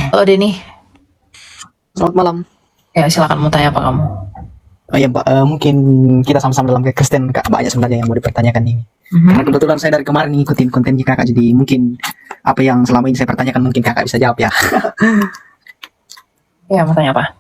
Halo Denny, Selamat malam. ya silakan mau tanya apa kamu? Oh iya, Mbak, mungkin kita sama-sama dalam Kristen, Kak. Banyak sebenarnya yang mau dipertanyakan ini. Mhm. Karena kebetulan saya dari kemarin ngikutin kontennya Kakak, jadi mungkin apa yang selama ini saya pertanyakan mungkin Kakak bisa jawab ya. Ya mau tanya apa?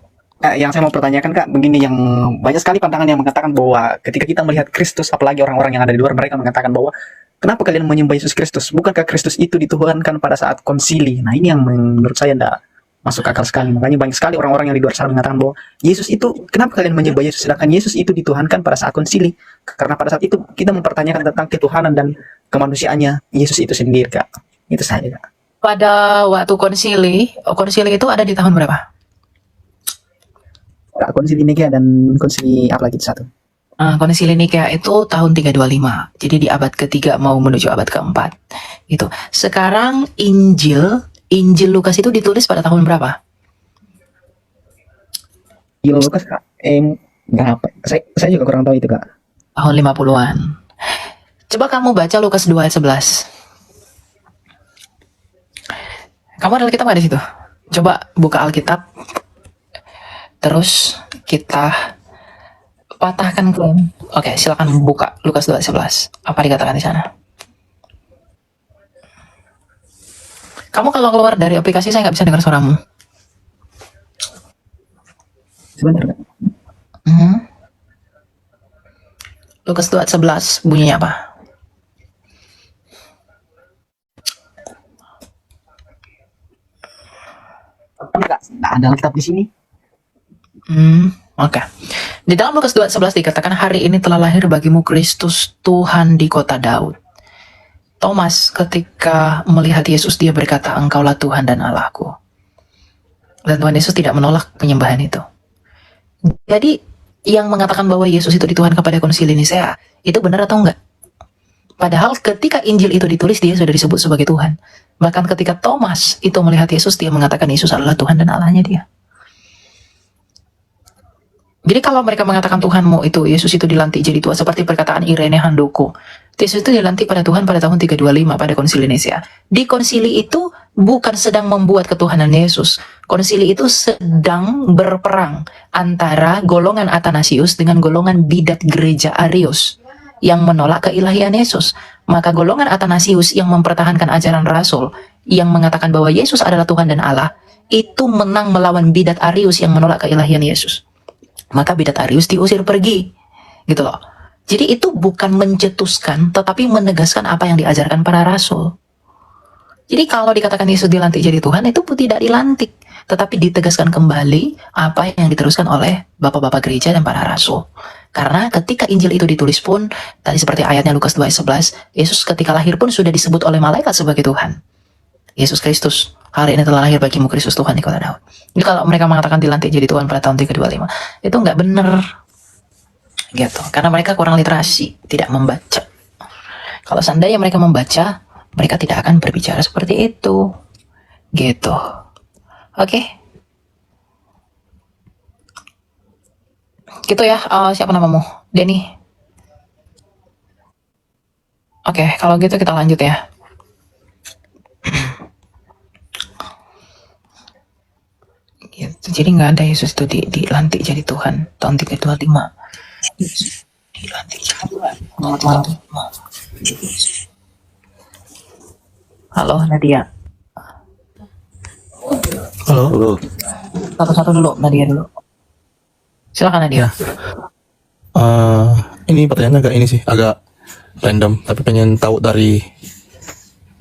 Yang saya mau pertanyakan, Kak, begini, yang banyak sekali pandangan yang mengatakan bahwa ketika kita melihat Kristus, apalagi orang-orang yang ada di luar, mereka mengatakan bahwa kenapa kalian menyembah Yesus Kristus? Bukankah Kristus itu dituhankan pada saat konsili? Nah, ini yang menurut saya tidak masuk akal sekali. Makanya banyak sekali orang-orang yang di luar sana mengatakan bahwa Yesus itu, kenapa kalian menyembah Yesus sedangkan Yesus itu dituhankan pada saat konsili? Karena pada saat itu kita mempertanyakan tentang ketuhanan dan kemanusiaannya Yesus itu sendiri, Kak. Itu saja, Kak. Pada waktu konsili itu ada di tahun berapa? Kak, konsili Nikea dan konsili apa lagi itu satu? Konsili Nikea itu tahun 325, jadi di abad ketiga mau menuju abad keempat. Itu. Sekarang Injil Lukas itu ditulis pada tahun berapa? Gila Lukas, Kak. Berapa? Saya juga kurang tahu itu, Kak. Tahun 50-an. Coba kamu baca Lukas 2 ayat 11. Kamu ada Alkitab nggak di situ? Coba buka Alkitab. Terus kita patahkan klaim. Oke, silakan buka Lukas 2 ayat 11. Apa dikatakan di sana? Kamu kalau keluar dari aplikasi saya nggak bisa dengar suaramu. Sebentar, Kak. Lukas 2 ayat 11 bunyinya apa? Kak, nggak ada Alkitab di sini. Oke. Di dalam Lukas 2 ayat 11 dikatakan hari ini telah lahir bagimu Kristus Tuhan di kota Daud. Thomas ketika melihat Yesus dia berkata engkaulah Tuhan dan Allahku. Dan Tuhan Yesus tidak menolak penyembahan itu. Jadi yang mengatakan bahwa Yesus itu dituhankan pada konsili Nisea itu benar atau enggak? Padahal ketika Injil itu ditulis dia sudah disebut sebagai Tuhan. Bahkan ketika Thomas itu melihat Yesus dia mengatakan Yesus adalah Tuhan dan Allahnya dia. Jadi kalau mereka mengatakan Tuhanmu itu, Yesus itu dilantik jadi Tuhan, seperti perkataan Irene Handoko. Yesus itu dilantik pada Tuhan pada tahun 325 pada konsili Nicea. Di konsili itu bukan sedang membuat ketuhanan Yesus. Konsili itu sedang berperang antara golongan Athanasius dengan golongan bidat gereja Arius yang menolak keilahian Yesus. Maka golongan Athanasius yang mempertahankan ajaran Rasul, yang mengatakan bahwa Yesus adalah Tuhan dan Allah, itu menang melawan bidat Arius yang menolak keilahian Yesus. Maka bidat Arius diusir pergi, gitu loh. Jadi itu bukan mencetuskan, tetapi menegaskan apa yang diajarkan para rasul. Jadi kalau dikatakan Yesus dilantik jadi Tuhan, itu tidak dilantik, tetapi ditegaskan kembali apa yang diteruskan oleh bapak-bapak gereja dan para rasul. Karena ketika Injil itu ditulis pun, tadi seperti ayatnya Lukas 2 ayat 11, Yesus ketika lahir pun sudah disebut oleh malaikat sebagai Tuhan. Yesus Kristus, hari ini telah lahir bagimu Kristus Tuhan di kota Daud. Jadi kalau mereka mengatakan dilantik jadi Tuhan pada tahun 325, itu nggak benar. Gitu. Karena mereka kurang literasi, tidak membaca. Kalau seandainya mereka membaca, mereka tidak akan berbicara seperti itu. Gitu. Oke. Gitu ya, siapa namamu? Denny. Oke, kalau gitu kita lanjut ya. Gitu. Jadi nggak ada Yesus itu dilantik jadi Tuhan tahun 325. Dilantik jadi Tuhan. Halo Nadia. Halo. Satu-satu dulu, Nadia dulu. Silakan Nadia. Ini pertanyaannya agak ini sih, agak random, tapi pengen tahu dari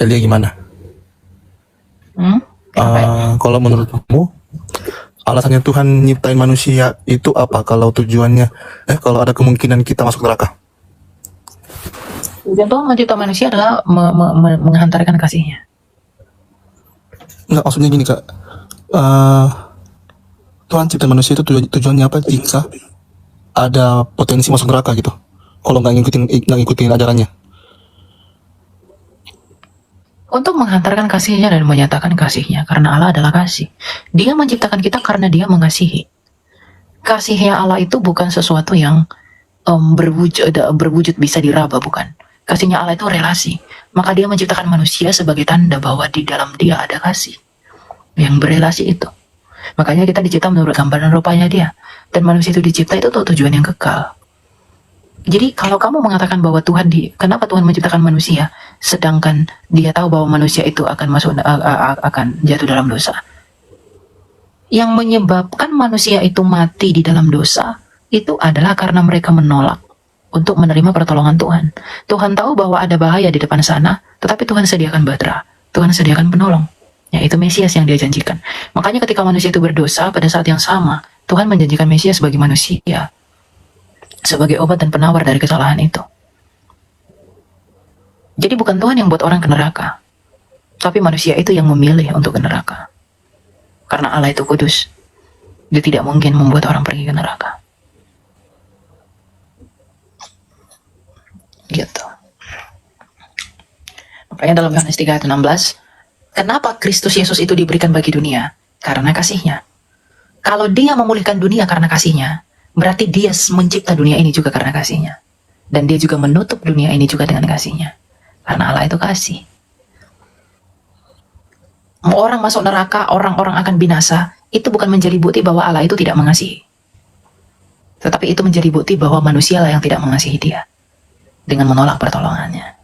Elia gimana. Kalau menurut kamu, alasannya Tuhan nyiptain manusia itu apa? Kalau tujuannya, kalau ada kemungkinan kita masuk neraka? Tujuan Tuhan mencipta manusia adalah menghantarkan kasihnya. Enggak, maksudnya gini Kak. Tuhan cipta manusia itu tujuannya apa? Jika ada potensi masuk neraka gitu. Kalau nggak ngikutin ajarannya. Untuk menghantarkan kasihnya dan menyatakan kasihnya, karena Allah adalah kasih. Dia menciptakan kita karena dia mengasihi. Kasihnya Allah itu bukan sesuatu yang berwujud bisa diraba, bukan. Kasihnya Allah itu relasi. Maka dia menciptakan manusia sebagai tanda bahwa di dalam dia ada kasih. yang berelasi itu. Makanya kita dicipta menurut gambaran rupanya dia. Dan manusia itu dicipta itu untuk tujuan yang kekal. Jadi kalau kamu mengatakan bahwa kenapa Tuhan menciptakan manusia, sedangkan dia tahu bahwa manusia itu akan akan jatuh dalam dosa. Yang menyebabkan manusia itu mati di dalam dosa, itu adalah karena mereka menolak untuk menerima pertolongan Tuhan. Tuhan tahu bahwa ada bahaya di depan sana, tetapi Tuhan sediakan bahtera. Tuhan sediakan penolong, yaitu Mesias yang dia janjikan. Makanya ketika manusia itu berdosa, pada saat yang sama, Tuhan menjanjikan Mesias sebagai manusia, sebagai obat dan penawar dari kesalahan itu. Jadi bukan Tuhan yang buat orang ke neraka, tapi manusia itu yang memilih untuk ke neraka. Karena Allah itu kudus, dia tidak mungkin membuat orang pergi ke neraka. Gitu. Makanya dalam Yohanes 3 ayat 16, kenapa Kristus Yesus itu diberikan bagi dunia? Karena kasihnya. Kalau dia memulihkan dunia karena kasihnya, berarti dia mencipta dunia ini juga karena kasihnya. Dan dia juga menutup dunia ini juga dengan kasihnya. Karena Allah itu kasih. Orang masuk neraka, orang-orang akan binasa, itu bukan menjadi bukti bahwa Allah itu tidak mengasihi. Tetapi itu menjadi bukti bahwa manusialah yang tidak mengasihi dia, dengan menolak pertolongannya.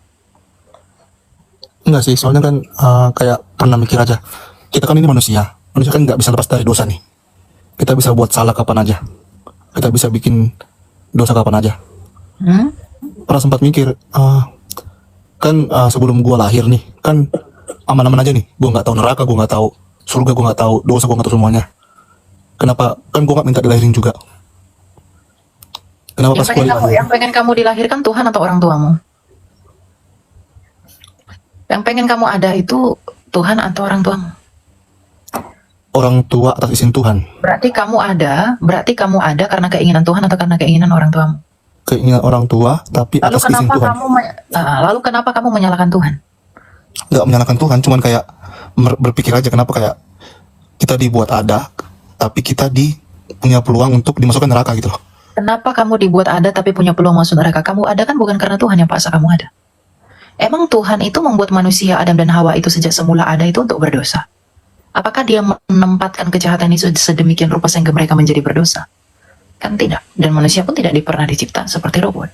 Enggak sih, soalnya kan kayak pernah mikir aja. Kita kan ini manusia kan nggak bisa lepas dari dosa nih. Kita bisa buat salah kapan aja. Kita bisa bikin dosa kapan aja. Pernah sempat mikir, kan sebelum gua lahir nih, kan aman-aman aja nih. Gua nggak tahu neraka, gua nggak tahu surga, gua nggak tahu dosa, gua nggak tahu semuanya. Kenapa? Kan gua nggak minta dilahirin juga. Kenapa pas gua dilahir? Yang pengen kamu dilahirkan Tuhan atau orang tuamu? Yang pengen kamu ada itu Tuhan atau orang tuamu? Orang tua atas izin Tuhan. Berarti kamu ada karena keinginan Tuhan atau karena keinginan orang tuamu? Keinginan orang tua, tapi Lalu atas izin Tuhan. Lalu kenapa kamu menyalahkan Tuhan? Nggak menyalahkan Tuhan, cuman kayak berpikir aja kenapa kayak kita dibuat ada, tapi kita punya peluang untuk dimasukkan neraka gitu loh. Kenapa kamu dibuat ada tapi punya peluang masuk neraka? Kamu ada kan bukan karena Tuhan yang paksa kamu ada. Emang Tuhan itu membuat manusia Adam dan Hawa itu sejak semula ada itu untuk berdosa? Apakah dia menempatkan kejahatan itu sedemikian rupa sehingga mereka menjadi berdosa? Kan tidak. Dan manusia pun tidak pernah dicipta seperti robot.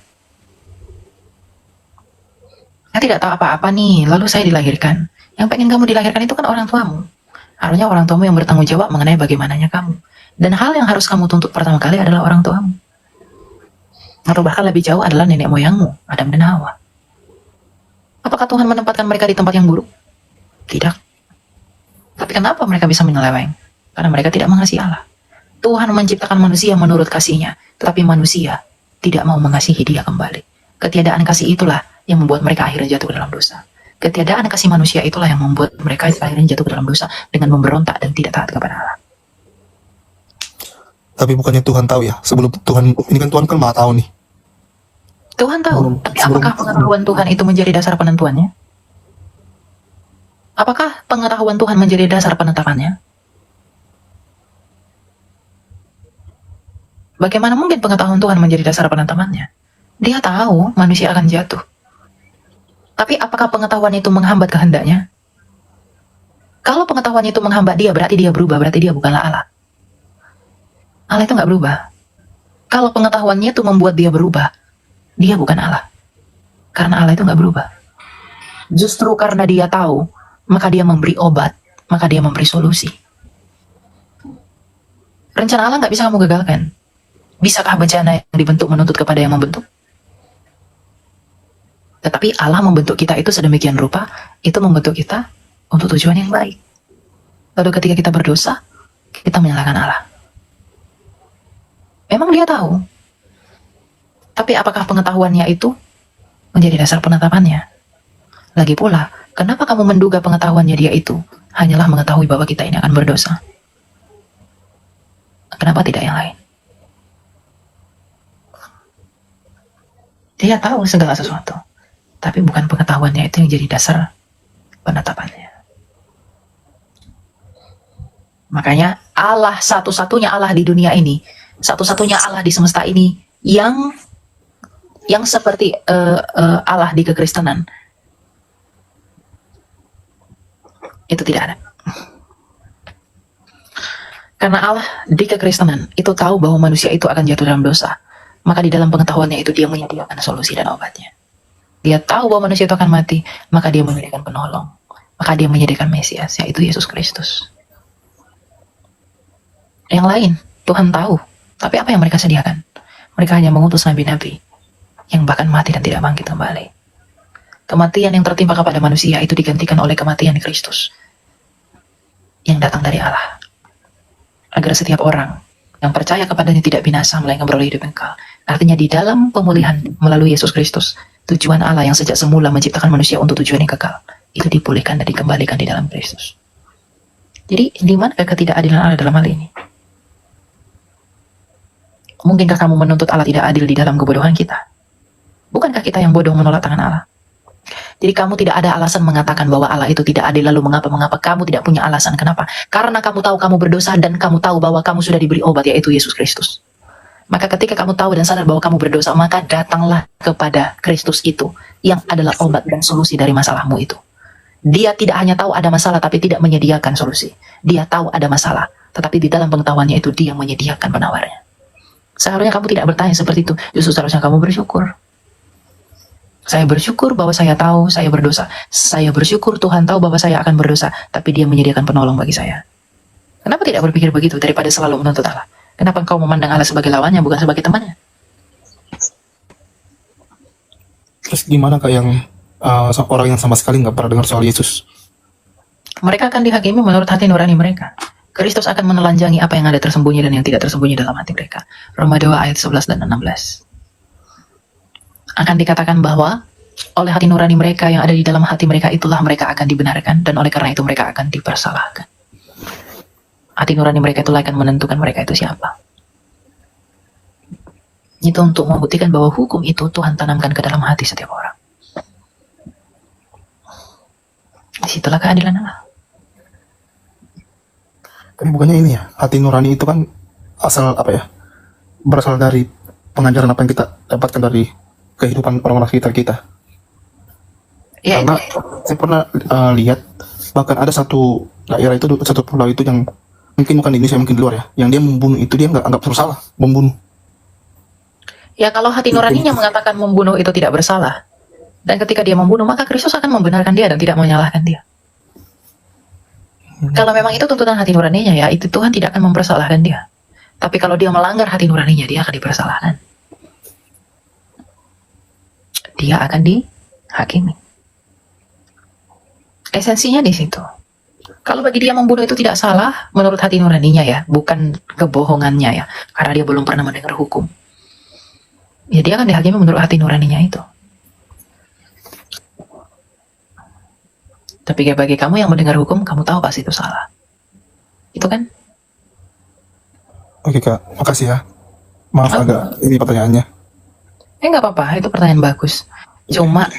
Saya tidak tahu apa-apa nih, lalu saya dilahirkan. Yang pengen kamu dilahirkan itu kan orang tuamu. Harusnya orang tuamu yang bertanggung jawab mengenai bagaimananya kamu. Dan hal yang harus kamu tuntut pertama kali adalah orang tuamu. Atau bahkan lebih jauh adalah nenek moyangmu, Adam dan Hawa. Apakah Tuhan menempatkan mereka di tempat yang buruk? Tidak. Tapi kenapa mereka bisa menyeleweng? Karena mereka tidak mengasihi Allah. Tuhan menciptakan manusia menurut kasihnya, tetapi manusia tidak mau mengasihi dia kembali. Ketiadaan kasih itulah yang membuat mereka akhirnya jatuh ke dalam dosa. Ketiadaan kasih manusia itulah yang membuat mereka akhirnya jatuh ke dalam dosa dengan memberontak dan tidak taat kepada Allah. Tapi bukannya Tuhan tahu ya, sebelum Tuhan, ini kan Tuhan kan maha tahu nih. Tuhan tahu, tapi apakah pengetahuan Tuhan itu menjadi dasar penentuannya? Apakah pengetahuan Tuhan menjadi dasar penetapannya? Bagaimana mungkin pengetahuan Tuhan menjadi dasar penetapannya? Dia tahu manusia akan jatuh. Tapi apakah pengetahuan itu menghambat kehendaknya? Kalau pengetahuan itu menghambat dia, berarti dia berubah, berarti dia bukanlah Allah. Allah itu nggak berubah. Kalau pengetahuannya itu membuat dia berubah, dia bukan Allah. Karena Allah itu nggak berubah. Justru karena dia tahu, maka dia memberi obat, maka dia memberi solusi. Rencana Allah nggak bisa kamu gagalkan. Bisakah bencana yang dibentuk menuntut kepada yang membentuk? Tetapi Allah membentuk kita itu sedemikian rupa, itu membentuk kita untuk tujuan yang baik. Lalu ketika kita berdosa, kita menyalahkan Allah. Memang dia tahu. Tapi apakah pengetahuannya itu menjadi dasar penetapannya? Lagi pula, kenapa kamu menduga pengetahuannya dia itu hanyalah mengetahui bahwa kita ini akan berdosa? Kenapa tidak yang lain? Dia tahu segala sesuatu. Tapi bukan pengetahuannya itu yang jadi dasar penetapannya. Makanya Allah satu-satunya Allah di dunia ini, satu-satunya Allah di semesta ini yang seperti Allah di kekristenan, itu tidak ada. Karena Allah di kekristenan itu tahu bahwa manusia itu akan jatuh dalam dosa. Maka di dalam pengetahuannya itu dia menyediakan solusi dan obatnya. Dia tahu bahwa manusia itu akan mati, maka dia menyediakan penolong. Maka dia menyediakan Mesias, yaitu Yesus Kristus. Yang lain, Tuhan tahu. Tapi apa yang mereka sediakan? Mereka hanya mengutus nabi-nabi yang bahkan mati dan tidak bangkit kembali. Kematian yang tertimpa kepada manusia itu digantikan oleh kematian Kristus yang datang dari Allah. Agar setiap orang yang percaya kepadanya tidak binasa, melainkan beroleh hidup kekal. Artinya di dalam pemulihan melalui Yesus Kristus, tujuan Allah yang sejak semula menciptakan manusia untuk tujuan yang kekal, itu dipulihkan dan dikembalikan di dalam Kristus. Jadi, di mana ketidakadilan Allah dalam hal ini? Mungkinkah kamu menuntut Allah tidak adil di dalam kebodohan kita? Bukankah kita yang bodoh menolak tangan Allah? Jadi kamu tidak ada alasan mengatakan bahwa Allah itu tidak adil. Lalu mengapa kamu tidak punya alasan? Kenapa? Karena kamu tahu kamu berdosa dan kamu tahu bahwa kamu sudah diberi obat, yaitu Yesus Kristus. Maka ketika kamu tahu dan sadar bahwa kamu berdosa, maka datanglah kepada Kristus itu yang adalah obat dan solusi dari masalahmu itu. Dia tidak hanya tahu ada masalah tapi tidak menyediakan solusi. Dia tahu ada masalah, tetapi di dalam pengetahuannya itu dia menyediakan penawarnya. Seharusnya kamu tidak bertanya seperti itu. Justru seharusnya kamu bersyukur. Saya bersyukur bahwa saya tahu saya berdosa. Saya bersyukur Tuhan tahu bahwa saya akan berdosa, tapi dia menyediakan penolong bagi saya. Kenapa tidak berpikir begitu daripada selalu menuntut Allah? Kenapa engkau memandang Allah sebagai lawannya bukan sebagai temannya? Terus gimana Kak yang orang yang sama sekali nggak pernah dengar soal Yesus? Mereka akan dihakimi menurut hati nurani mereka. Kristus akan menelanjangi apa yang ada tersembunyi dan yang tidak tersembunyi dalam hati mereka. Roma 2 ayat 11 dan 16. Akan dikatakan bahwa oleh hati nurani mereka yang ada di dalam hati mereka itulah mereka akan dibenarkan, dan oleh karena itu mereka akan dipersalahkan. Hati nurani mereka itulah akan menentukan mereka itu siapa. Itu untuk membuktikan bahwa hukum itu Tuhan tanamkan ke dalam hati setiap orang. Disitulah keadilan Allah. Tapi bukannya ini ya, hati nurani itu kan asal apa ya? Berasal dari pengajaran apa yang kita dapatkan dari kehidupan orang-orang sekitar kita. Ya, Karena saya pernah lihat bahkan ada satu daerah itu, satu pulau itu yang mungkin bukan di Indonesia, mungkin di luar ya, yang dia membunuh itu dia nggak anggap bersalah membunuh. ya kalau hati nuraninya mengatakan membunuh itu tidak bersalah, dan ketika dia membunuh maka Kristus akan membenarkan dia dan tidak menyalahkan dia. Kalau memang itu tuntutan hati nuraninya, ya itu Tuhan tidak akan mempersalahkan dia. Tapi kalau dia melanggar hati nuraninya, dia akan dipersalahkan. Dia akan dihakimi. Esensinya di situ. Kalau bagi dia membunuh itu tidak salah menurut hati nuraninya, ya, bukan kebohongannya, ya, karena dia belum pernah mendengar hukum. Ya dia akan dihakimi menurut hati nuraninya itu. Tapi bagi kamu yang mendengar hukum, kamu tahu pasti itu salah. Itu kan? Oke Kak, makasih ya. Maaf agak ini pertanyaannya. Nggak apa-apa, itu pertanyaan bagus. Cuma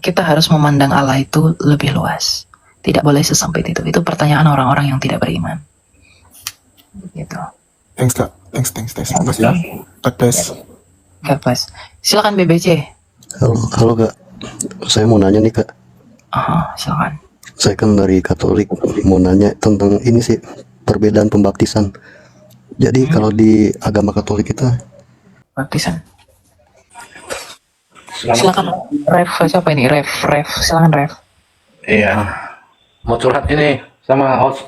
kita harus memandang Allah itu lebih luas. Tidak boleh sesempit itu. Itu pertanyaan orang-orang yang tidak beriman. Gitu. Thanks Kak, thanks. Makasih ya. God bless. God bless. Silakan BBC. Halo Kak, saya mau nanya nih Kak. Silakan. Saya kan dari Katolik, mau nanya tentang ini sih, perbedaan pembaptisan. Jadi kalau di agama Katolik kita, Baptisan. Silakan. Ref, siapa ini? Ref. Silakan Ref. Iya, mau curhat ini sama host.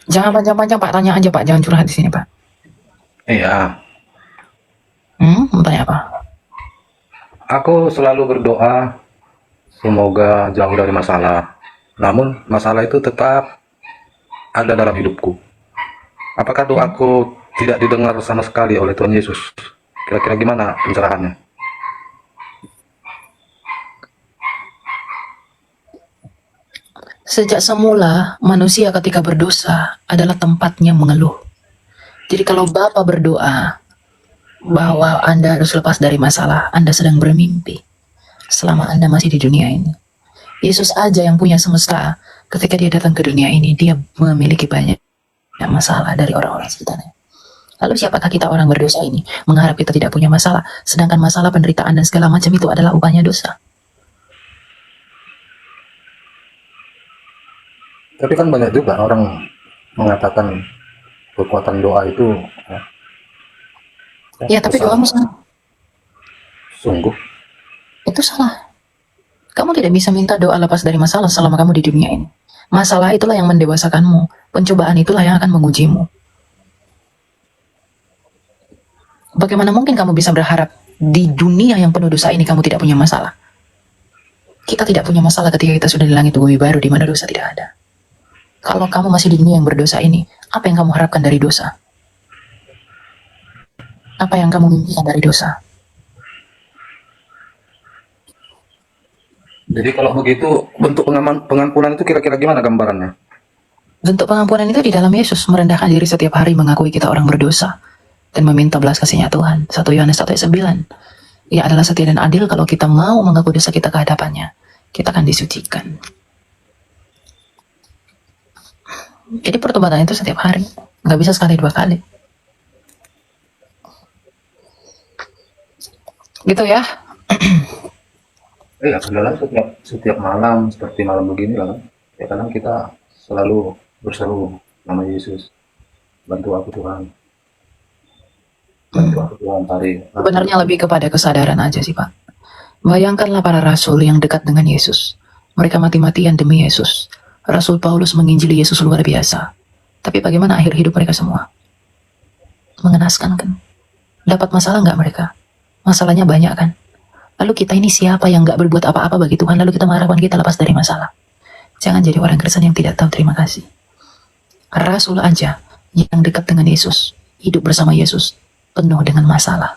Jangan panjang-panjang Pak, tanya aja Pak. Jangan curhat di sini Pak. Iya, Mau tanya apa? aku selalu berdoa semoga jauh dari masalah. Namun masalah itu tetap ada dalam hidupku. Apakah doaku tidak didengar sama sekali oleh Tuhan Yesus? Kira-kira gimana pencerahannya? Sejak semula, manusia ketika berdosa adalah tempatnya mengeluh. Jadi kalau Bapa berdoa bahwa Anda harus lepas dari masalah, Anda sedang bermimpi selama Anda masih di dunia ini. Yesus aja yang punya semesta, ketika dia datang ke dunia ini, dia memiliki banyak masalah dari orang-orang sekitarnya. Lalu siapakah kita orang berdosa ini mengharap kita tidak punya masalah, sedangkan masalah, penderitaan, dan segala macam itu adalah upahnya dosa. Tapi kan banyak juga orang mengatakan kekuatan doa itu Ya, tapi besar. doamu salah. Sungguh. Itu salah. Kamu tidak bisa minta doa lepas dari masalah selama kamu di dunia ini. Masalah itulah yang mendewasakanmu. Pencobaan itulah yang akan mengujimu. Bagaimana mungkin kamu bisa berharap di dunia yang penuh dosa ini kamu tidak punya masalah? Kita tidak punya masalah ketika kita sudah di langit bumi baru di mana dosa tidak ada. Kalau kamu masih di dunia yang berdosa ini, apa yang kamu harapkan dari dosa? Apa yang kamu mimpikan dari dosa? Jadi kalau begitu bentuk pengampunan itu kira-kira gimana gambarannya? Bentuk pengampunan itu di dalam Yesus, merendahkan diri setiap hari, mengakui kita orang berdosa, dan meminta belas kasihnya Tuhan. 1 Yohanes 1 ayat 9. Ia adalah setia dan adil kalau kita mau mengaku dosa kita ke hadapannya. Kita akan disucikan. Jadi pertobatan itu setiap hari. Nggak bisa sekali 2 kali. Gitu ya. Iya, kadang setiap malam seperti malam begini lah kan. Ya kadang kita selalu berseru nama Yesus, bantu aku Tuhan, bantu aku Tuhan, tarik. Sebenarnya lebih kepada kesadaran aja sih Pak. Bayangkanlah para rasul yang dekat dengan Yesus. Mereka mati-matian demi Yesus. Rasul Paulus menginjili Yesus luar biasa. Tapi bagaimana akhir hidup mereka semua? Mengenaskan kan? Dapat masalah nggak mereka? Masalahnya banyak kan? Lalu kita ini siapa yang nggak berbuat apa-apa bagi Tuhan? Lalu kita mengharapkan kita lepas dari masalah. Jangan jadi orang Kristen yang tidak tahu terima kasih. Rasul aja yang dekat dengan Yesus, hidup bersama Yesus, penuh dengan masalah.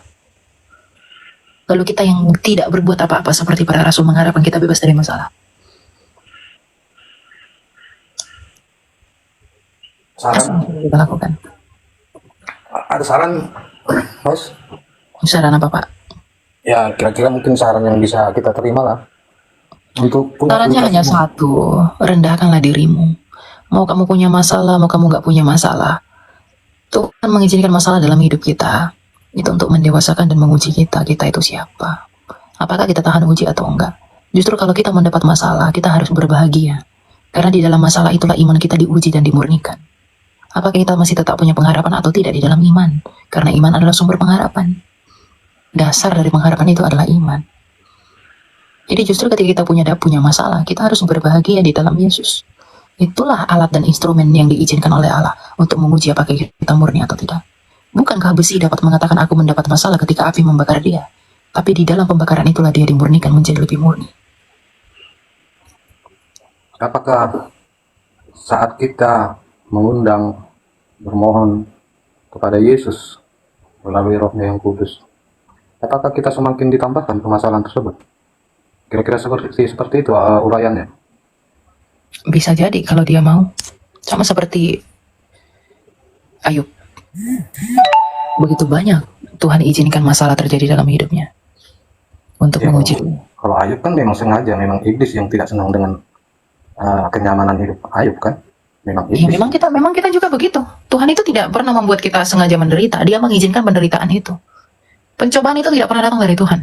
Lalu kita yang tidak berbuat apa-apa seperti para rasul mengharapkan kita bebas dari masalah. Apa Saran, yang kita lakukan? ada saran, Mas? Saran apa Pak? Ya kira-kira mungkin saran yang bisa kita terima lah. Untuk Sarannya hanya satu, rendahkanlah dirimu. Mau kamu punya masalah, mau kamu nggak punya masalah. Tuhan mengizinkan masalah dalam hidup kita. Itu untuk mendewasakan dan menguji kita. Kita itu siapa? Apakah kita tahan uji atau enggak? Justru kalau kita mendapat masalah, kita harus berbahagia. Karena di dalam masalah itulah iman kita diuji dan dimurnikan. Apakah kita masih tetap punya pengharapan atau tidak di dalam iman? Karena iman adalah sumber pengharapan. Dasar dari pengharapan itu adalah iman. Jadi justru ketika kita punya masalah, kita harus berbahagia di dalam Yesus. Itulah alat dan instrumen yang diizinkan oleh Allah untuk menguji apakah kita murni atau tidak. Bukankah besi dapat mengatakan aku mendapat masalah ketika api membakar dia? Tapi di dalam pembakaran itulah dia dimurnikan menjadi lebih murni. apakah saat kita mengundang, bermohon kepada Yesus melalui Roh-Nya yang kudus, apakah kita semakin ditambahkan permasalahan tersebut? Kira-kira seperti itu uraiannya. Bisa jadi kalau dia mau. Sama seperti Ayub. Begitu banyak Tuhan izinkan masalah terjadi dalam hidupnya untuk Ya, menguji. kalau Ayub kan memang sengaja, memang iblis yang tidak senang dengan kenyamanan hidup Ayub kan. Memang Ya, iblis. memang kita juga begitu. Tuhan itu tidak pernah membuat kita sengaja menderita. Dia mengizinkan penderitaan itu. Pencobaan itu tidak pernah datang dari Tuhan.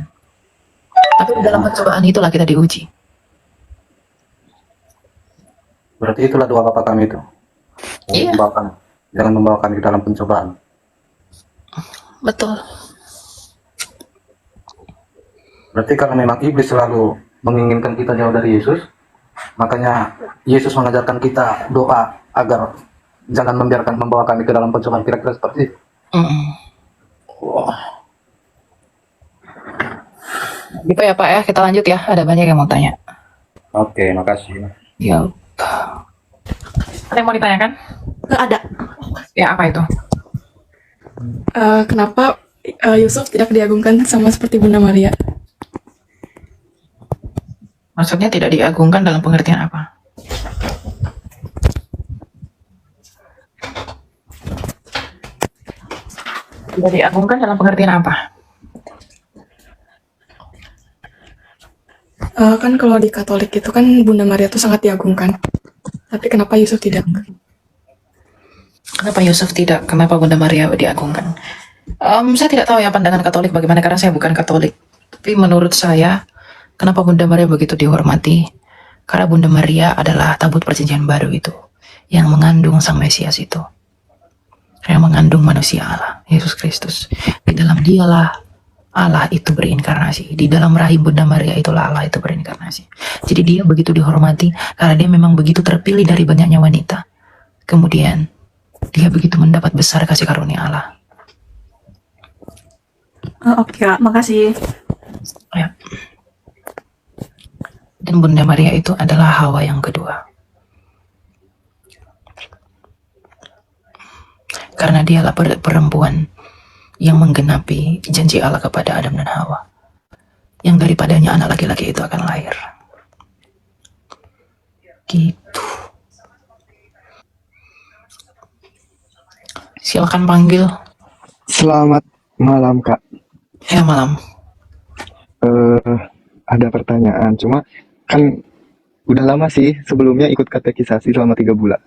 Tapi di dalam pencobaan itulah kita diuji. Berarti itulah doa Bapa kami itu. Iya. Jangan membawa kami ke dalam pencobaan. Betul. Berarti karena memang iblis selalu menginginkan kita jauh dari Yesus, makanya Yesus mengajarkan kita doa agar jangan membiarkan membawa kami ke dalam pencobaan. Kira-kira seperti itu. Mm-mm. Gitu ya Pak ya, kita lanjut ya. Ada banyak yang mau tanya. Oke, makasih. Ya. Ada yang mau ditanyakan? Ada. Ya, apa itu? Kenapa Yusuf tidak diagungkan sama seperti Bunda Maria? Maksudnya tidak diagungkan dalam pengertian apa? Tidak diagungkan dalam pengertian apa? Kan kalau di Katolik itu kan Bunda Maria itu sangat diagungkan. Tapi kenapa Yusuf tidak? Kenapa Yusuf tidak? Kenapa Bunda Maria diagungkan? Saya tidak tahu ya pandangan Katolik bagaimana karena saya bukan Katolik. Tapi menurut saya, kenapa Bunda Maria begitu dihormati? Karena Bunda Maria adalah tabut perjanjian baru itu, yang mengandung Sang Mesias itu. yang mengandung manusia Allah, Yesus Kristus. Di dalam dialah Allah itu berinkarnasi. Di dalam rahim Bunda Maria itulah Allah itu berinkarnasi. Jadi dia begitu dihormati karena dia memang begitu terpilih dari banyaknya wanita. Kemudian dia begitu mendapat besar kasih karunia Allah. Oke, Kak. Makasih. Ya. Dan Bunda Maria itu adalah Hawa yang kedua. Karena dialah perempuan yang menggenapi janji Allah kepada Adam dan Hawa. Yang daripadanya anak laki-laki itu akan lahir. Gitu. Silakan panggil. Selamat malam, Kak. Ya, malam. Ada pertanyaan, cuma kan udah lama sih sebelumnya ikut katekisasi selama 3 bulan.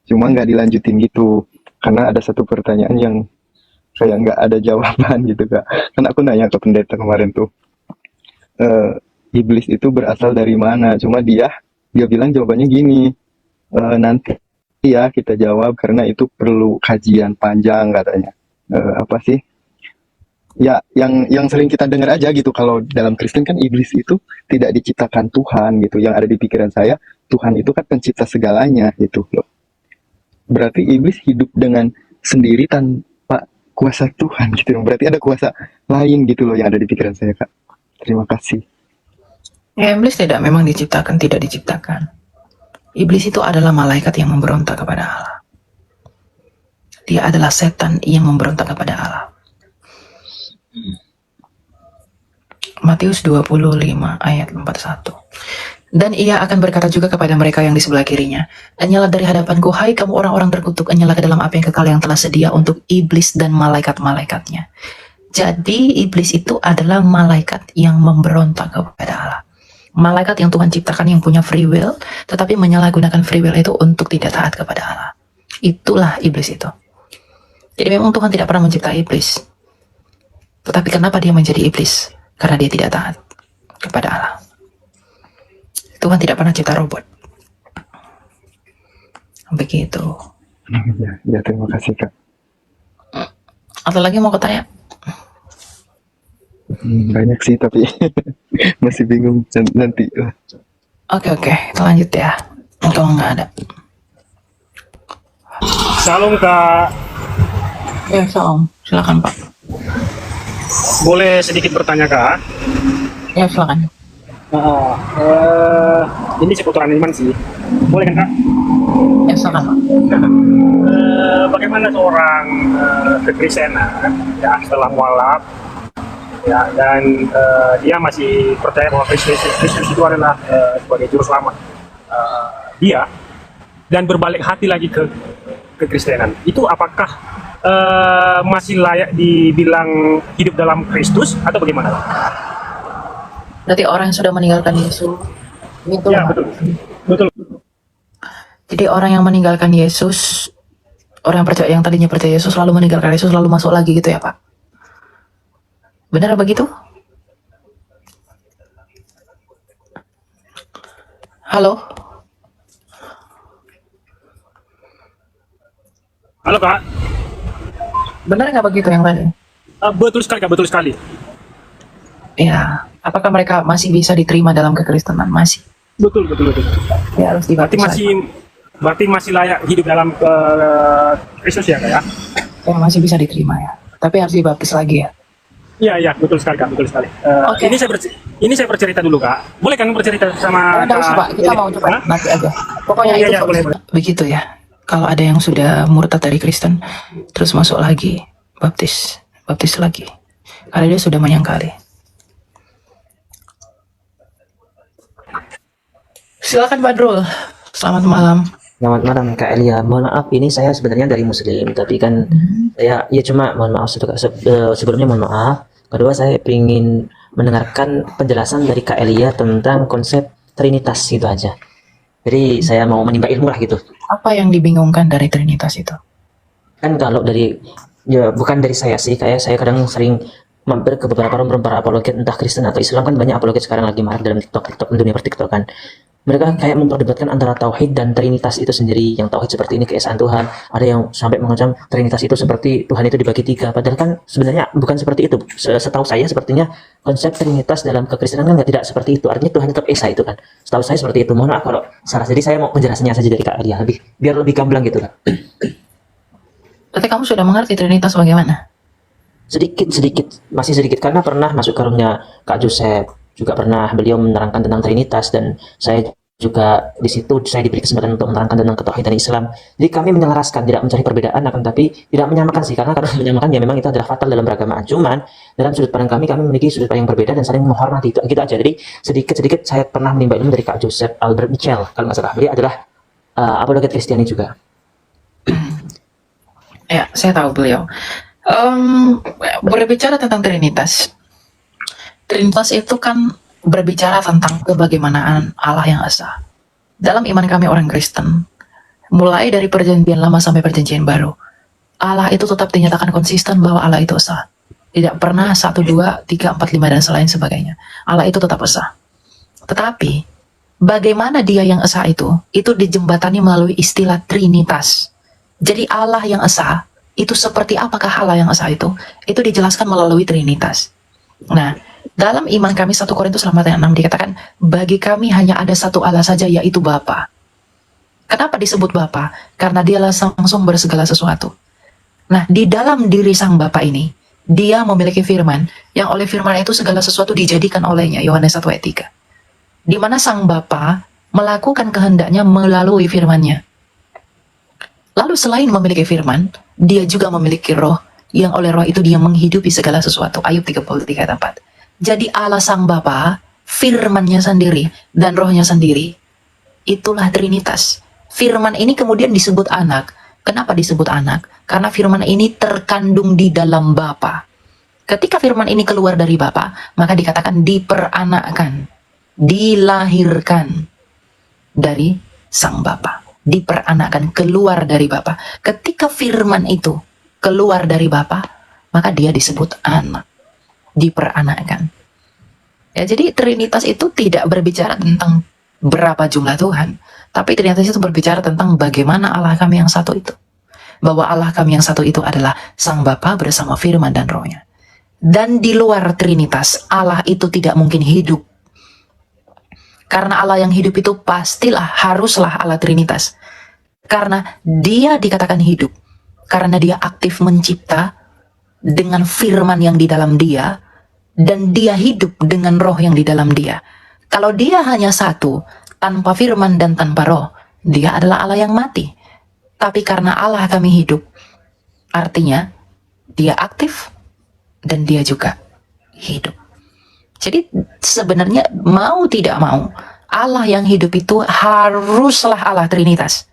Cuma nggak dilanjutin gitu, karena ada satu pertanyaan yang kayak nggak ada jawaban gitu, Kak. Kan aku nanya ke pendeta kemarin tuh, iblis itu berasal dari mana? Cuma dia bilang jawabannya gini, nanti ya kita jawab karena itu perlu kajian panjang katanya. Apa sih? Ya, yang sering kita dengar aja gitu, kalau dalam Kristen kan iblis itu tidak diciptakan Tuhan gitu. Yang ada di pikiran saya, Tuhan itu kan pencipta segalanya gitu loh. Berarti iblis hidup dengan sendiri tanpa kuasa Tuhan gitu. Berarti ada kuasa lain gitu loh yang ada di pikiran saya, Kak. Terima kasih. Ya, iblis memang tidak diciptakan. Iblis itu adalah malaikat yang memberontak kepada Allah. Dia adalah setan yang memberontak kepada Allah. Matius 25 ayat 41. Dan ia akan berkata juga kepada mereka yang di sebelah kirinya, "Enyalah dari hadapanku, hai kamu orang-orang terkutuk, enyalah ke dalam api yang kekal yang telah sedia untuk iblis dan malaikat-malaikatnya." Jadi iblis itu adalah malaikat yang memberontak kepada Allah. Malaikat yang Tuhan ciptakan yang punya free will, tetapi menyalahgunakan free will itu untuk tidak taat kepada Allah. Itulah iblis itu. Jadi memang Tuhan tidak pernah mencipta iblis. Tetapi kenapa dia menjadi iblis? Karena dia tidak taat kepada Allah. Tuhan tidak pernah cipta robot. Begitu. Ya, terima kasih, Kak. Atau lagi mau kutanya? Banyak sih tapi masih bingung nanti. Oke, kita lanjut ya. Kalau nggak ada. Salam, Kak. Ya, salam. Silakan, Pak. Boleh sedikit bertanya, Kak? Ya, silakan. Ini seputaran iman sih. Boleh kan, Kak? Ya, silakan, Pak. Bagaimana seorang kekristenan ya setelah mualaf ya dan dia masih percaya bahwa Kristus itu adalah sebagai juru selamat dia dan berbalik hati lagi ke kekristenan, itu apakah masih layak dibilang hidup dalam Kristus atau bagaimana? Berarti orang yang sudah meninggalkan Yesus itu Ya, betul. Jadi orang yang meninggalkan Yesus, orang yang tadinya percaya Yesus lalu meninggalkan Yesus lalu masuk lagi gitu ya, Pak? Benar begitu? Halo? Halo, Kak. Benar nggak begitu yang tadi? Betul sekali, Kak, betul sekali. Ya, apakah mereka masih bisa diterima dalam kekristenan? Masih. Betul. Ya, harus Berarti dibaptis. berarti masih layak hidup dalam Kristus ya, Kak ya? Ya, masih bisa diterima ya. Tapi harus dibaptis lagi ya. Iya, betul sekali, Kak, betul sekali. Oke. Ini saya bercerita dulu, Kak. Boleh kan bercerita sama Nggak usah, Pak. Kita ini? mau coba Hah? nanti aja. Pokoknya Iya, itu iya, boleh. begitu ya. Kalau ada yang sudah murtad dari Kristen, terus masuk lagi, baptis lagi. Karena dia sudah menyangkali. Silakan Badrul. Selamat malam. Selamat malam Kak Elia. Mohon maaf ini saya sebenarnya dari Muslim, tapi kan saya ya cuma mohon maaf sebelumnya mohon maaf. Kedua saya ingin mendengarkan penjelasan dari Kak Elia tentang konsep Trinitas gitu aja. Jadi saya mau menimba ilmu lah gitu. Apa yang dibingungkan dari Trinitas itu? Kan kalau dari ya bukan dari saya sih, kayak saya kadang sering mampir ke beberapa apologet entah Kristen atau Islam, kan banyak apologet sekarang lagi marak dalam TikTok dunia pertiktokan. Mereka kayak memperdebatkan antara tauhid dan trinitas itu sendiri. Yang tauhid seperti ini keesaan Tuhan, ada yang sampai mengancam trinitas itu seperti Tuhan itu dibagi tiga, padahal kan sebenarnya bukan seperti itu. Setahu saya sepertinya konsep trinitas dalam kekristenan kan tidak seperti itu, artinya Tuhan tetap esa itu kan. Setahu saya seperti itu. Mohon maaf kalau salah, jadi saya mau penjelasannya saja dari Kak Elia, biar lebih gamblang gitu kan. Berarti kamu sudah mengerti Trinitas bagaimana? Sedikit, masih sedikit, karena pernah masuk ke roomnya Kak Joseph, juga pernah beliau menerangkan tentang Trinitas, dan saya juga di situ saya diberi kesempatan untuk menerangkan tentang ketauhidan Islam. Jadi kami menyelaraskan, tidak mencari perbedaan, akan tapi tidak menyamakan sih, karena kalau menyamakan ya memang itu adalah fatal dalam beragamaan. Cuman dalam sudut pandang kami memiliki sudut pandang yang berbeda dan saling menghormati, itu gitu aja. Jadi sedikit-sedikit saya pernah menimba ilmu dari Kak Joseph Albert Mitchell, kalau nggak salah. Beliau adalah apologet Kristiani juga. Ya, saya tahu beliau. Berbicara tentang Trinitas. Trinitas itu kan berbicara tentang kebagaimanaan Allah yang esa. Dalam iman kami orang Kristen, mulai dari perjanjian lama sampai perjanjian baru, Allah itu tetap dinyatakan konsisten bahwa Allah itu esa. Tidak pernah 1, 2, 3, 4, 5 dan selain sebagainya. Allah itu tetap esa. Tetapi bagaimana dia yang esa itu dijembatani melalui istilah Trinitas. Jadi Allah yang esa itu seperti apakah Allah yang esa itu dijelaskan melalui Trinitas. Nah, dalam iman kami 1 Korintus 4:6 dikatakan, bagi kami hanya ada satu Allah saja, yaitu Bapa. Kenapa disebut Bapa? Karena dialah sang sumber segala sesuatu. Nah, di dalam diri sang Bapa ini, dia memiliki firman, yang oleh firman itu segala sesuatu dijadikan olehnya, Yohanes 1 ayat 3. Di mana sang Bapa melakukan kehendaknya melalui firman-Nya. Lalu selain memiliki firman, dia juga memiliki roh, yang oleh roh itu dia menghidupi segala sesuatu. Ayub 33 ayat 4. Jadi Allah sang Bapa, firman-Nya sendiri, dan rohnya sendiri, itulah Trinitas. Firman ini kemudian disebut anak. Kenapa disebut anak? Karena firman ini terkandung di dalam Bapa. Ketika firman ini keluar dari Bapa, maka dikatakan diperanakkan, dilahirkan dari sang Bapa. Diperanakkan, keluar dari Bapa. Ketika firman itu keluar dari Bapa, maka dia disebut anak, diperanakkan. Ya, jadi Trinitas itu tidak berbicara tentang berapa jumlah Tuhan, tapi Trinitas itu berbicara tentang bagaimana Allah kami yang satu itu. Bahwa Allah kami yang satu itu adalah sang Bapa bersama firman dan rohnya. Dan di luar Trinitas, Allah itu tidak mungkin hidup. Karena Allah yang hidup itu pastilah, haruslah Allah Trinitas. Karena dia dikatakan hidup. Karena dia aktif mencipta dengan firman yang di dalam dia. Dan dia hidup dengan roh yang di dalam dia. Kalau dia hanya satu, tanpa firman dan tanpa roh, dia adalah Allah yang mati. Tapi karena Allah kami hidup, artinya dia aktif dan dia juga hidup. Jadi sebenarnya mau tidak mau, Allah yang hidup itu haruslah Allah Trinitas.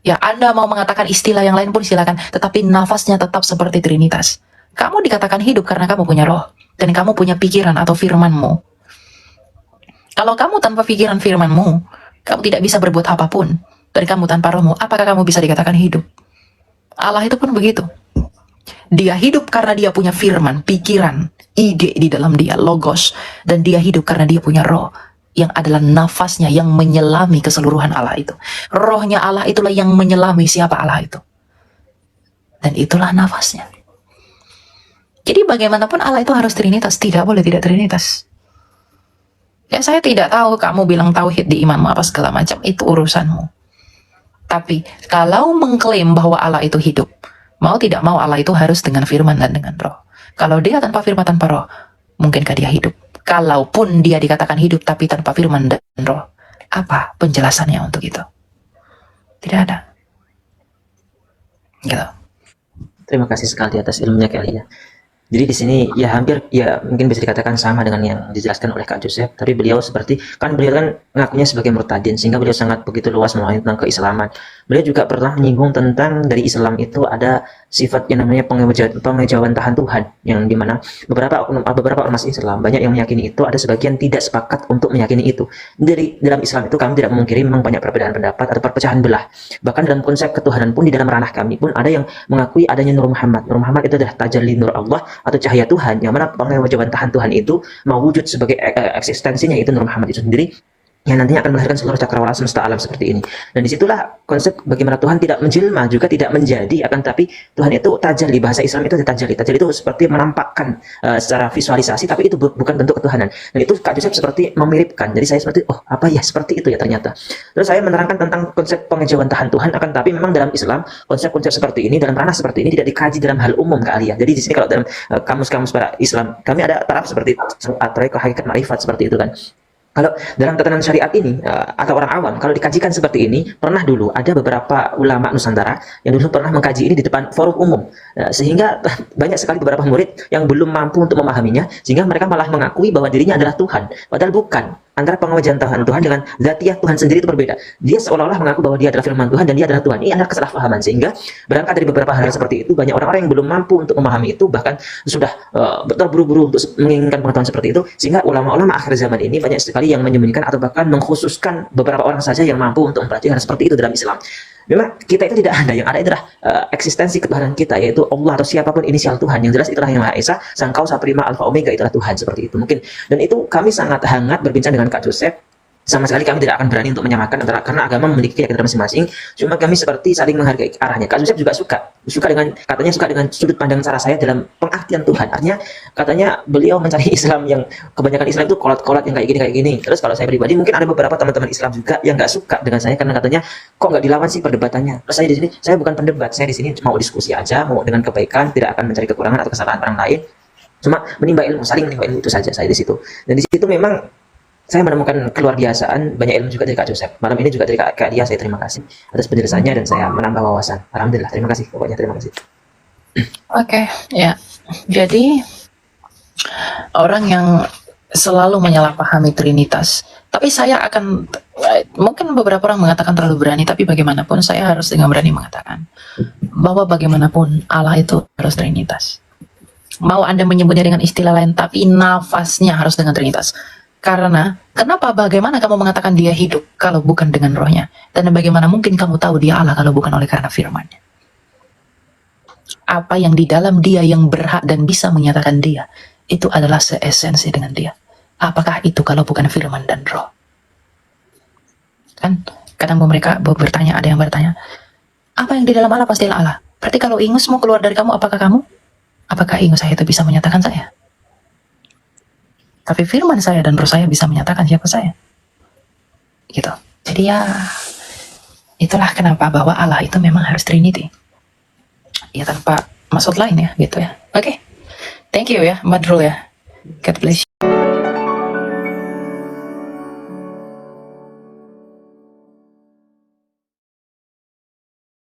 Ya, Anda mau mengatakan istilah yang lain pun silakan, tetapi nafasnya tetap seperti Trinitas. Kamu dikatakan hidup karena kamu punya roh, dan kamu punya pikiran atau firmanmu. Kalau kamu tanpa pikiran firmanmu, kamu tidak bisa berbuat apapun, dan kamu tanpa rohmu, apakah kamu bisa dikatakan hidup? Allah itu pun begitu. Dia hidup karena dia punya firman, pikiran, ide di dalam dia, logos. Dan dia hidup karena dia punya roh, yang adalah nafasnya yang menyelami keseluruhan Allah itu. Rohnya Allah itulah yang menyelami siapa Allah itu. Dan itulah nafasnya. Jadi bagaimanapun Allah itu harus Trinitas, tidak boleh tidak Trinitas. Ya, saya tidak tahu kamu bilang tauhid di imanmu apa segala macam, itu urusanmu. Tapi kalau mengklaim bahwa Allah itu hidup, mau tidak mau Allah itu harus dengan firman dan dengan roh. Kalau dia tanpa firman, tanpa roh, mungkinkah dia hidup? Kalaupun dia dikatakan hidup tapi tanpa firman dan roh, apa penjelasannya untuk itu? Tidak ada. Gitu. Terima kasih sekali atas ilmunya Kak Elia. Jadi di sini ya hampir ya mungkin bisa dikatakan sama dengan yang dijelaskan oleh Kak Joseph, tapi beliau seperti kan beliau kan ngakunya sebagai murtadin, sehingga beliau sangat begitu luas memahami tentang keislaman. Beliau juga pernah menyinggung tentang dari Islam itu ada sifat yang namanya pengejawantahan Tuhan, yang dimana beberapa ormas Islam banyak yang meyakini itu, ada sebagian tidak sepakat untuk meyakini itu. Dari dalam Islam itu kami tidak memungkiri memang banyak perbedaan pendapat atau perpecahan belah. Bahkan dalam konsep ketuhanan pun di dalam ranah kami pun ada yang mengakui adanya Nur Muhammad. Nur Muhammad itu adalah tajalli Nur Allah atau cahaya Tuhan, yang mana pengejawantahan Tuhan itu mewujud sebagai eksistensinya itu Nur Muhammad itu sendiri, yang nantinya akan melahirkan seluruh cakrawala semesta alam seperti ini. Dan disitulah konsep bagaimana Tuhan tidak menjelma, juga tidak menjadi, akan tapi Tuhan itu tajalli. Bahasa Islam itu tajalli. Tajalli itu seperti menampakkan secara visualisasi, tapi itu bukan bentuk ketuhanan. Dan itu Kak Joseph seperti memiripkan. Jadi saya seperti, oh apa ya, seperti itu ya ternyata. Terus saya menerangkan tentang konsep pengejauhan Tuhan, akan tapi memang dalam Islam konsep-konsep seperti ini, dalam ranah seperti ini tidak dikaji dalam hal umum Kak Alia. Jadi di sini kalau dalam kamus-kamus para Islam, kami ada taraf seperti At-Thariqah Hakikat Ma'rifat seperti itu kan. Kalau dalam tatanan syariat ini atau orang awam, kalau dikajikan seperti ini, pernah dulu ada beberapa ulama Nusantara yang dulu pernah mengkaji ini di depan forum umum, sehingga banyak sekali beberapa murid yang belum mampu untuk memahaminya, sehingga mereka malah mengakui bahwa dirinya adalah Tuhan, padahal bukan. Antara pengawajan Tuhan dengan zatiyah Tuhan sendiri itu berbeda. Dia seolah-olah mengaku bahwa dia adalah firman Tuhan dan dia adalah Tuhan. Ini adalah kesalahpahaman, sehingga berangkat dari beberapa hal seperti itu, banyak orang-orang yang belum mampu untuk memahami itu, bahkan sudah terburu-buru untuk menginginkan pengetahuan seperti itu, sehingga ulama-ulama akhir zaman ini banyak sekali yang menyembunyikan atau bahkan mengkhususkan beberapa orang saja yang mampu untuk mempelajari hal seperti itu dalam Islam. Memang kita itu tidak ada, yang ada adalah eksistensi ketuhanan kita, yaitu Allah atau siapapun inisial Tuhan. Yang jelas itulah yang Maha Esa, Sang Kausa Prima Alfa Omega, itulah Tuhan, seperti itu mungkin. Dan itu kami sangat hangat berbincang dengan Kak Joseph. Sama sekali kami tidak akan berani untuk menyamakan antara, karena agama memiliki keyakinan masing-masing. Cuma kami seperti saling menghargai arahnya. Kak Joseph juga suka dengan, katanya suka dengan sudut pandang cara saya dalam pengertian Tuhan. Artinya katanya beliau mencari Islam yang kebanyakan Islam itu kolot-kolot yang kayak gini. Terus kalau saya pribadi mungkin ada beberapa teman-teman Islam juga yang nggak suka dengan saya karena katanya kok nggak dilawan sih perdebatannya. Terus saya di sini, saya bukan pendebat, saya di sini mau diskusi aja, mau dengan kebaikan, tidak akan mencari kekurangan atau kesalahan orang lain. Cuma menimba ilmu, saling menimba ilmu, itu saja saya di situ. Dan di situ memang saya menemukan keluar biasaan, banyak ilmu juga dari Kak Joseph. Malam ini juga dari Kak Dia, saya terima kasih atas penjelasannya dan saya menambah wawasan. Alhamdulillah, terima kasih. Pokoknya terima kasih. Oke, ya. Jadi orang yang selalu menyalahpahami Trinitas. Tapi saya akan, mungkin beberapa orang mengatakan terlalu berani, tapi bagaimanapun saya harus dengan berani mengatakan bahwa bagaimanapun Allah itu harus Trinitas. Mau Anda menyebutnya dengan istilah lain, tapi nafasnya harus dengan Trinitas. Karena, bagaimana kamu mengatakan dia hidup kalau bukan dengan rohnya? Dan bagaimana mungkin kamu tahu dia Allah kalau bukan oleh karena firman-Nya? Apa yang di dalam dia yang berhak dan bisa menyatakan dia, itu adalah seesensi dengan dia. Apakah itu kalau bukan firman dan roh? Kan, kadang mereka bertanya, ada yang bertanya, apa yang di dalam Allah pastilah Allah. Berarti kalau ingusmu keluar dari kamu, apakah ingus saya itu bisa menyatakan saya? Tapi firman saya dan roh saya bisa menyatakan siapa saya. Gitu. Jadi ya, itulah kenapa bahwa Allah itu memang harus Trinity. Ya tanpa maksud lain ya, gitu ya. Oke. Thank you ya, Madrul ya. God bless you.